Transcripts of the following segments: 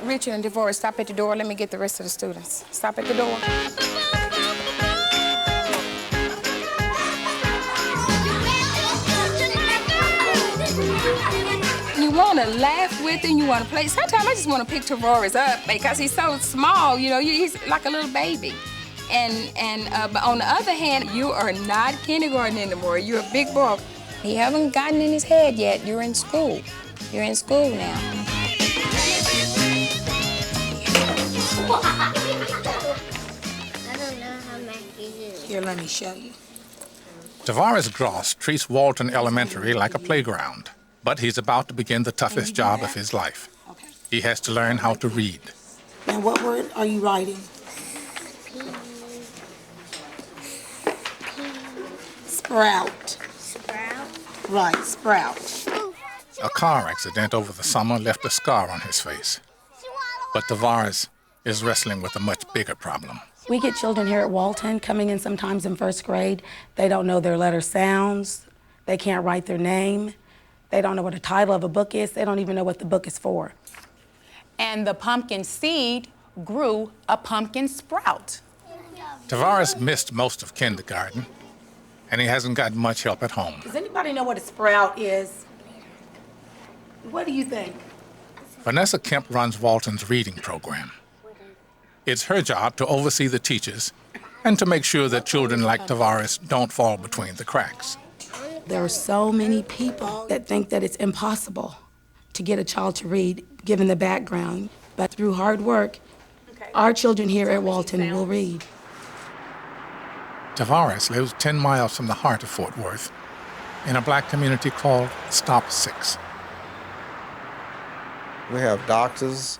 Richard and Tavares, stop at the door. Let me get the rest of the students. Stop at the door. You want to laugh with him, you want to play. Sometimes I just want to pick Tavares up because he's so small, you know, he's like a little baby. But on the other hand, you are not kindergarten anymore. You're a big boy. He haven't gotten in his head yet. You're in school. You're in school now. I don't know how much it is. Here, let me show you. Tavares Gross treats Walton Elementary like a playground, but he's about to begin the toughest job of his life. Okay. He has to learn how to read. Now, what word are you writing? Sprout. Sprout? Right, sprout. A car accident over the summer left a scar on his face. But Tavares is wrestling with a much bigger problem. We get children here at Walton coming in sometimes in first grade. They don't know their letter sounds. They can't write their name. They don't know what the title of a book is. They don't even know what the book is for. And the pumpkin seed grew a pumpkin sprout. Tavares missed most of kindergarten, and he hasn't got much help at home. Does anybody know what a sprout is? What do you think? Vanessa Kemp runs Walton's reading program. It's her job to oversee the teachers and to make sure that children like Tavares don't fall between the cracks. There are so many people that think that it's impossible to get a child to read, given the background. But through hard work, our children here at Walton will read. Tavares lives 10 miles from the heart of Fort Worth in a black community called Stop 6. We have doctors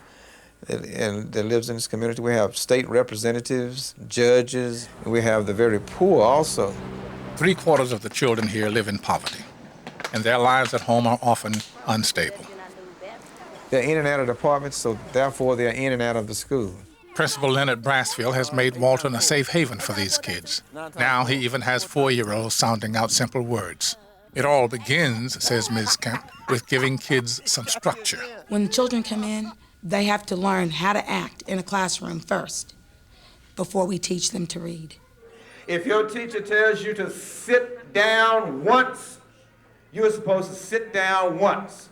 that lives in this community. We have state representatives, judges. We have the very poor also. 3/4 of the children here live in poverty, and their lives at home are often unstable. They're in and out of departments, so therefore they're in and out of the school. Principal Leonard Brasfield has made Walton a safe haven for these kids. Now he even has 4-year-olds sounding out simple words. It all begins, says Ms. Kemp, with giving kids some structure. When the children come in, they have to learn how to act in a classroom first before we teach them to read. If your teacher tells you to sit down once, you're supposed to sit down once.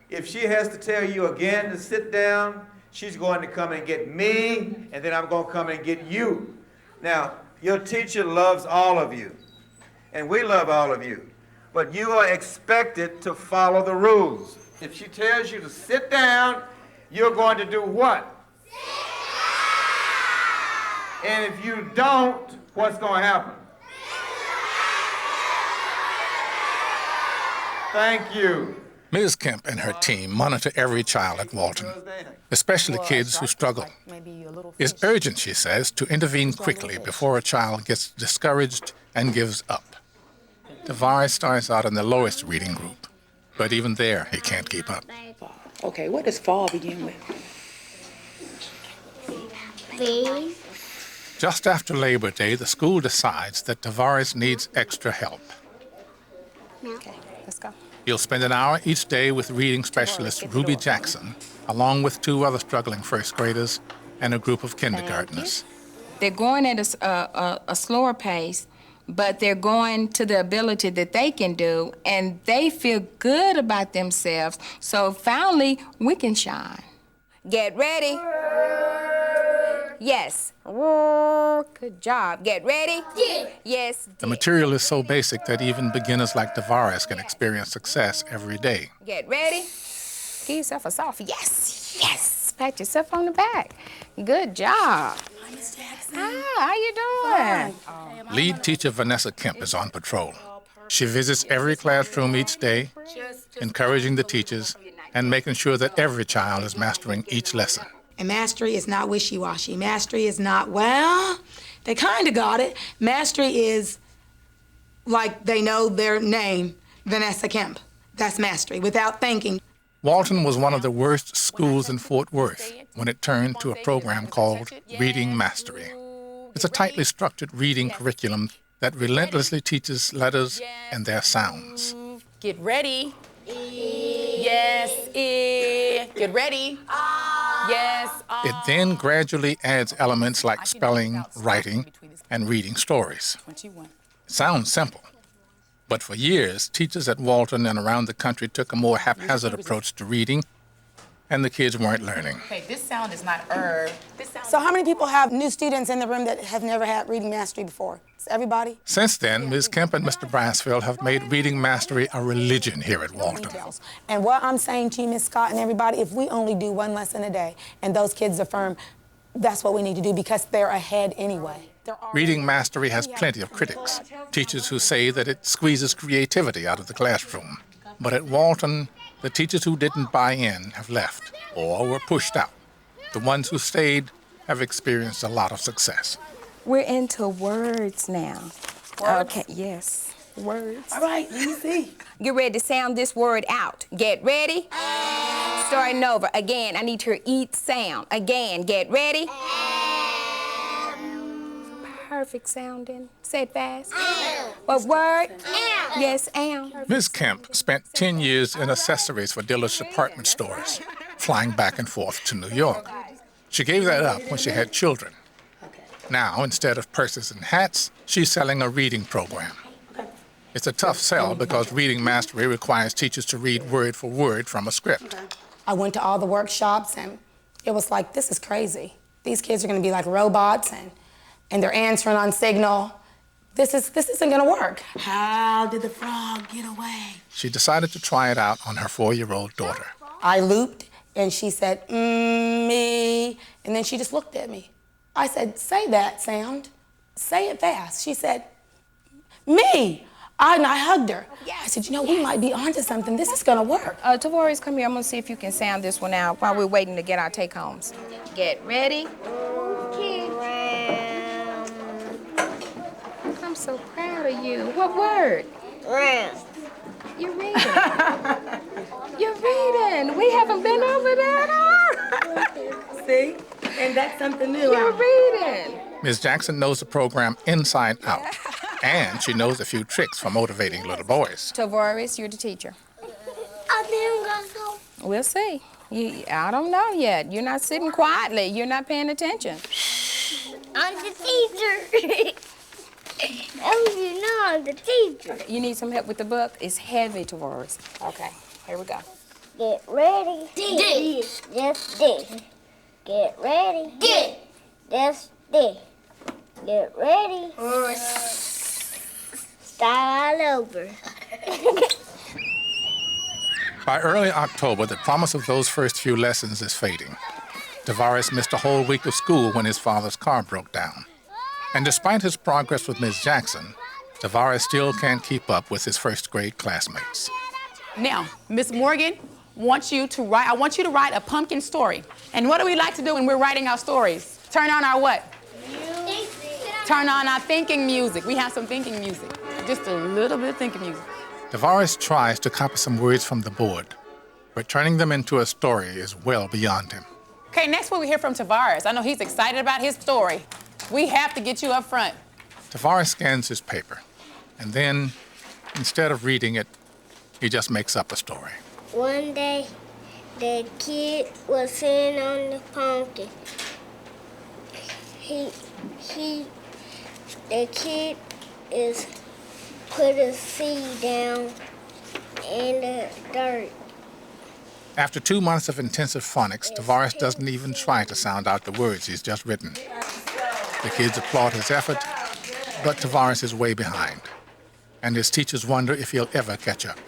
If she has to tell you again to sit down, she's going to come and get me, and then I'm going to come and get you. Now, your teacher loves all of you, and we love all of you, but you are expected to follow the rules. If she tells you to sit down, you're going to do what? And if you don't, what's going to happen? Thank you. Ms. Kemp and her team monitor every child at Walton, especially kids who struggle. It's urgent, she says, to intervene quickly before a child gets discouraged and gives up. Tavares starts out in the lowest reading group, but even there, he can't keep up. Okay, what does fall begin with? B. Just after Labor Day, the school decides that Tavares needs extra help. Okay, let's go. He'll spend an hour each day with reading specialist Ruby Jackson, along with 2 other struggling first graders and a group of kindergartners. They're going at a slower pace, but they're going to the ability that they can do, and they feel good about themselves. So finally, we can shine. Get ready. Yes. Good job. Get ready. Yes. The material is so basic that even beginners like Tavares can experience success every day. Get ready. Give yourself a soft yes. Yes. Pat yourself on the back. Good job. Hi, Miss Jackson. Hi, how you doing? Lead teacher Vanessa Kemp is on patrol. She visits every classroom each day, encouraging the teachers and making sure that every child is mastering each lesson. And mastery is not wishy-washy. Mastery is not, well, they kind of got it. Mastery is like they know their name, Vanessa Kemp. That's mastery, without thinking. Walton was one of the worst schools in Fort Worth when it turned to a program called Reading Mastery. It's a tightly structured reading curriculum that relentlessly teaches letters and their sounds. Get ready. Yes, Get ready. Yes. It then gradually adds elements like spelling, writing, and reading stories. 21. Sounds simple, but for years, teachers at Walton and around the country took a more haphazard approach to reading, and the kids weren't learning. Okay, this sound is not So how many people have new students in the room that have never had reading mastery before? Is everybody? Since then, Ms. Kemp and Mr. Brasfield have made reading mastery a religion here at Walton. And what I'm saying to you, Ms. Scott, and everybody, if we only do one lesson a day and those kids affirm, that's what we need to do because they're ahead anyway. Reading mastery has plenty of critics, teachers who say that it squeezes creativity out of the classroom. But at Walton, the teachers who didn't buy in have left or were pushed out. The ones who stayed have experienced a lot of success. We're into words now. Words? Okay, yes, words. All right, let me see. Get ready to sound this word out. Get ready. Starting over. Again, I need to hear each sound. Again, get ready. Perfect sounding. Say it fast. What word? Yes, am. Ms. Kemp spent 10 years in accessories for dealers' department stores, flying back and forth to New York. She gave that up when she had children. Now, instead of purses and hats, she's selling a reading program. It's a tough sell because reading mastery requires teachers to read word for word from a script. I went to all the workshops and it was like, this is crazy. These kids are gonna be like robots and they're answering on signal. This isn't gonna work. How did the frog get away? She decided to try it out on her 4-year-old daughter. I looped and she said, me, and then she just looked at me. I said, say that sound. Say it fast. She said, me. And I hugged her. I said, you know, we might be onto something. This is gonna work. Tavares, come here. I'm gonna see if you can sound this one out while we're waiting to get our take-homes. Get ready. I'm so proud of you. What word? Round. You're reading. You're reading. We haven't been over that. See? And that's something new. You're reading. Ms. Jackson knows the program inside out, and she knows a few tricks for motivating little boys. Tavares, you're the teacher. I think I'm gonna go. We'll see. I don't know yet. You're not sitting quietly. You're not paying attention. I'm the teacher. Oh, you know I'm the teacher. You need some help with the book? It's heavy, Tavares. Okay, here we go. Get ready. This. Just this. Get ready. This. Just this. Get ready. Start all over. By early October, the promise of those first few lessons is fading. Tavares missed a whole week of school when his father's car broke down. And despite his progress with Ms. Jackson, Tavares still can't keep up with his first grade classmates. Now, Miss Morgan I want you to write a pumpkin story. And what do we like to do when we're writing our stories? Turn on our what? Turn on our thinking music. We have some thinking music. Just a little bit of thinking music. Tavares tries to copy some words from the board, but turning them into a story is well beyond him. Okay, next we'll hear from Tavares. I know he's excited about his story. We have to get you up front. Tavares scans his paper, and then, instead of reading it, he just makes up a story. One day, the kid was sitting on the pumpkin. The kid is put a seed down in the dirt. After 2 months of intensive phonics, Tavares doesn't even try to sound out the words he's just written. The kids applaud his effort, but Tavares is way behind, and his teachers wonder if he'll ever catch up.